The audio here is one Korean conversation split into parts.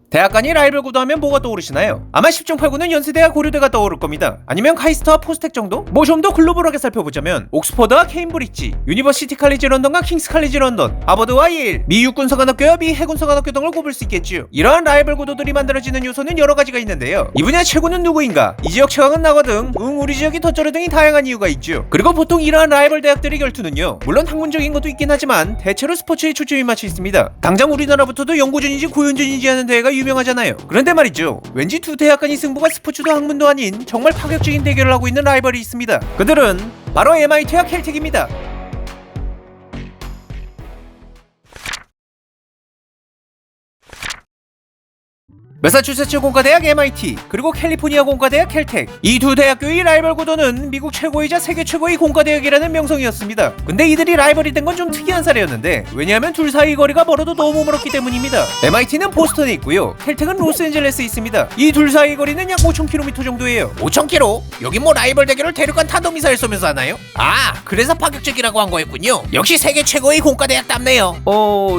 대학 간이 라이벌 구도하면 뭐가 떠오르시나요? 아마 10중 8구는 연세대와 고려대가 떠오를 겁니다. 아니면 카이스트와 포스텍 정도? 뭐 좀 더 글로벌하게 살펴보자면 옥스퍼드와 케임브리지, 유니버시티 칼리지 런던과 킹스 칼리지 런던, 하버드와 예일, 미 육군사관학교와 미 해군사관학교 등을 꼽을 수 있겠죠. 이러한 라이벌 구도들이 만들어지는 요소는 여러 가지가 있는데요. 이 분야 최고는 누구인가? 이 지역 최강은 나거든. 우리 지역이 더 쩌르 등이 다양한 이유가 있죠. 그리고 보통 이러한 라이벌 대학들의 결투는요, 물론 학문적인 것도 있긴 하지만 대체로 스포츠에 초점이 맞춰 있습니다. 당장 우리나라부터도 연고전인지 고연전인지 하는 대회가 유명하잖아요. 그런데 말이죠, 왠지 두 대학 간의 승부가 스포츠도 학문도 아닌 정말 파격적인 대결을 하고 있는 라이벌이 있습니다. 그들은 바로 MIT와 캘텍입니다. 매사추세츠 공과대학 MIT, 그리고 캘리포니아 공과대학 캘텍, 이 두 대학교의 라이벌 구도는 미국 최고이자 세계 최고의 공과대학이라는 명성이었습니다. 근데 이들이 라이벌이 된 건 좀 특이한 사례였는데, 왜냐하면 둘 사이 거리가 멀어도 너무 멀었기 때문입니다. MIT는 보스턴에 있고요, 캘텍은 로스앤젤레스에 있습니다. 이 둘 사이 거리는 약 5,000km 정도예요. 5,000km? 여긴 뭐 라이벌 대결을 대륙간 탄도미사일 쏘면서 하나요? 아, 그래서 파격적이라고 한 거였군요. 역시 세계 최고의 공과대학답네요.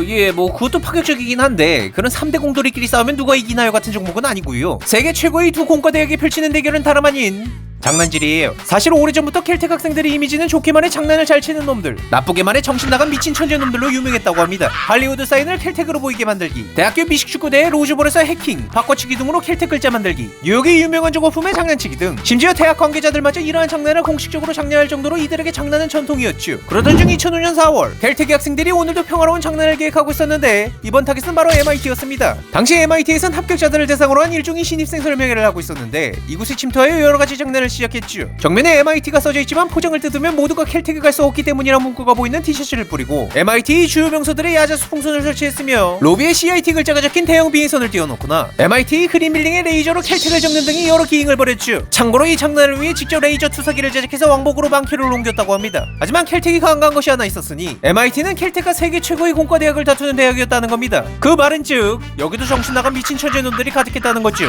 예, 뭐 그것도 파격적이긴 한데, 그런 3대 공돌이끼리 싸우면 누가 이기나요 같은 종목은 아니고요. 세계 최고의 두 공과대학이 펼치는 대결은 다름 아닌 장난질이에요. 사실 오래전부터 캘텍 학생들의 이미지는 좋게만 해 장난을 잘 치는 놈들, 나쁘게만 해 정신 나간 미친 천재 놈들로 유명했다고 합니다. 할리우드 사인을 캘텍으로 보이게 만들기, 대학교 미식축구대회 로즈볼에서 해킹, 바꿔치기 등으로 캘텍 글자 만들기, 뉴욕의 유명한 조거품에 장난치기 등, 심지어 대학 관계자들마저 이러한 장난을 공식적으로 장려할 정도로 이들에게 장난은 전통이었죠. 그러던 중 2005년 4월 캘텍 학생들이 오늘도 평화로운 장난을 계획하고 있었는데, 이번 타깃은 바로 MIT였습니다. 당시 MIT에선 합격자들을 대상으로 한 일종의 신입생 설명회를 하고 있었는데, 이곳에 침투하여 여러가지 장난을 시작했죠. 정면에 MIT가 써져 있지만 포장을 뜯으면 모두가 캘텍에 갈 수 없기 때문이란 문구가 보이는 티셔츠를 뿌리고, MIT 주요 명소들의 야자수 풍선을 설치했으며 로비에 CIT 글자가 적힌 대형 비행선을 띄워놓거나 MIT 그린 빌딩에 레이저로 캘텍을 적는 등의 여러 기행을 벌였죠. 참고로 이 장난을 위해 직접 레이저 투사기를 제작해서 왕복으로 많게를 옮겼다고 합니다. 하지만 캘텍이 강한 것이 하나 있었으니 MIT는 캘텍과 세계 최고의 공과대학을 다투는 대학이었다는 겁니다. 그 말은 즉 여기도 정신나간 미친 천재놈들이 가득했다는 거죠.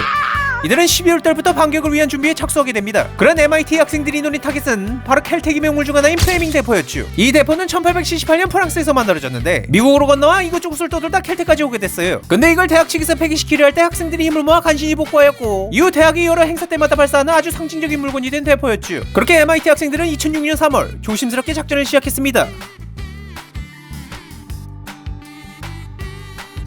이들은 12월 달부터 반격을 위한 준비에 착수하게 됩니다. 그런 MIT 학생들이 노린 타깃은 바로 캘텍의 명물 중 하나인 플레밍 대포였죠. 이 대포는 1878년 프랑스에서 만들어졌는데, 미국으로 건너와 이곳저곳을 떠돌다 캘텍까지 오게 됐어요. 근데 이걸 대학 측에서 폐기시키려 할 때 학생들이 힘을 모아 간신히 복구하였고, 이후 대학이 여러 행사 때마다 발사하는 아주 상징적인 물건이 된 대포였죠. 그렇게 MIT 학생들은 2006년 3월 조심스럽게 작전을 시작했습니다.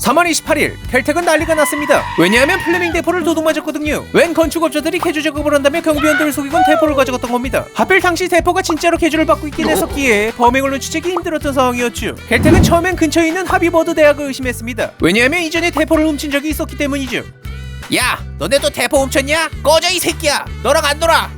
3월 28일 캘텍은 난리가 났습니다. 왜냐하면 플레밍 대포를 도둑 맞았거든요. 웬 건축업자들이 개조 작업을 한다며 경비원들을 속이곤 대포를 가져갔던 겁니다. 하필 당시 대포가 진짜로 개조를 받고 있긴 했었기에 범행을 눈치채기 힘들었던 상황이었죠. 캘텍은 처음엔 근처에 있는 하비버드 대학을 의심했습니다. 왜냐하면 이전에 대포를 훔친 적이 있었기 때문이죠. 야, 너네도 대포 훔쳤냐? 꺼져 이 새끼야. 너랑 안 놀아.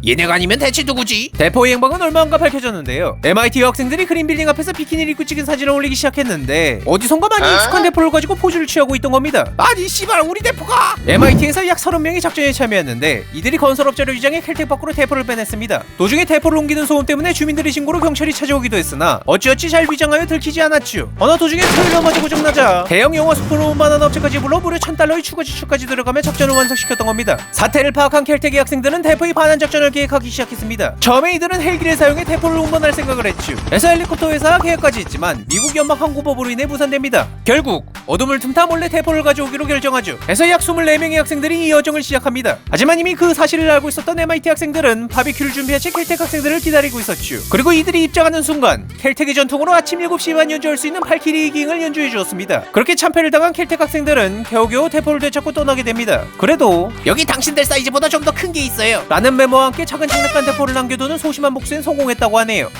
얘네가 아니면 대체 누구지? 대포의 행방은 얼마 안가 밝혀졌는데요. MIT 여학생들이 그린빌딩 앞에서 비키니를 입고 찍은 사진을 올리기 시작했는데, 어디선가 많이 익숙한 대포를 가지고 포즈를 취하고 있던 겁니다. 아니 씨발, 우리 대포가! MIT에서 약 30명이 작전에 참여했는데, 이들이 건설업자료 위장해 캘텍 밖으로 대포를 빼냈습니다. 도중에 대포를 옮기는 소음 때문에 주민들의 신고로 경찰이 찾아오기도 했으나 어찌어찌 잘 위장하여 들키지 않았죠. 어느 도중에 트를 넘어지고 고장나자 대형 영화 수표로 운반한 업체까지 불러 무려 $1,000의 추가 지출까지 들어가며 작전을 완성시켰던 겁니다. 사태를 파악한 캘텍의 학생들은 대포의 반환 작전을 계획하기 시작했습니다. 처음에 이들은 헬기를 사용해 대포를 운반할 생각을 했죠. 그래서 헬리콥터 회사와 계획까지 했지만 미국 연방 항공법으로 인해 무산됩니다. 결국 어둠을 틈타 몰래 대포를 가져오기로 결정하죠. 그래서 약 24명의 학생들이 이 여정을 시작합니다. 하지만 이미 그 사실을 알고 있었던 MIT 학생들은 바비큐를 준비한 채 캘텍 학생들을 기다리고 있었죠. 그리고 이들이 입장하는 순간 캘텍의 전통으로 아침 7시만 연주할 수 있는 발키리 기행을 연주해 주었습니다. 그렇게 참패를 당한 캘텍 학생들은 겨우겨우 대포를 되찾고 떠나게 됩니다. 그래도 여기 당신들 사이즈보다 좀 더 큰 게 있어요. 라는 메모와 함께 작은 장난감 대포를 남겨두는 소심한 복수엔 성공했다고 하네요.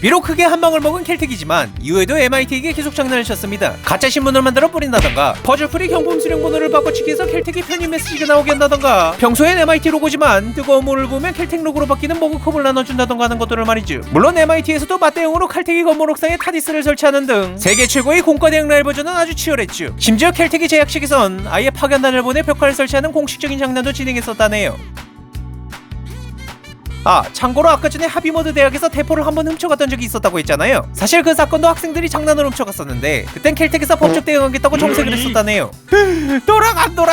비록 크게 한 방울 먹은 캘텍이지만 이후에도 MIT에게 계속 장난을 쳤습니다. 가짜 신문을 만들어 뿌린다던가, 퍼즐풀이 경품 수령 번호를 바꿔치기해서 캘텍이 편의 메시지가 나오게 한다던가, 평소엔 MIT 로고지만 뜨거운 물을 부으면 캘텍 로고로 바뀌는 머그컵을 나눠준다던가 하는 것들을 말이죠. 물론 MIT에서도 맞대응으로 칼텍이 건물 옥상에 타디스를 설치하는 등 세계 최고의 공과대학 라이벌 버전은 아주 치열했죠. 심지어 캘텍의 제약식에선 아예 파견단을 보내 벽화를 설치하는 공식적인 장난도 진행했었다네요. 참고로 아까 전에 하비버드 대학에서 대포를 한번 훔쳐갔던 적이 있었다고 했잖아요. 사실 그 사건도 학생들이 장난으로 훔쳐갔었는데, 그땐 캘텍에서 법적 대응하겠다고 정색을 했었다네요. 너랑 안 놀아!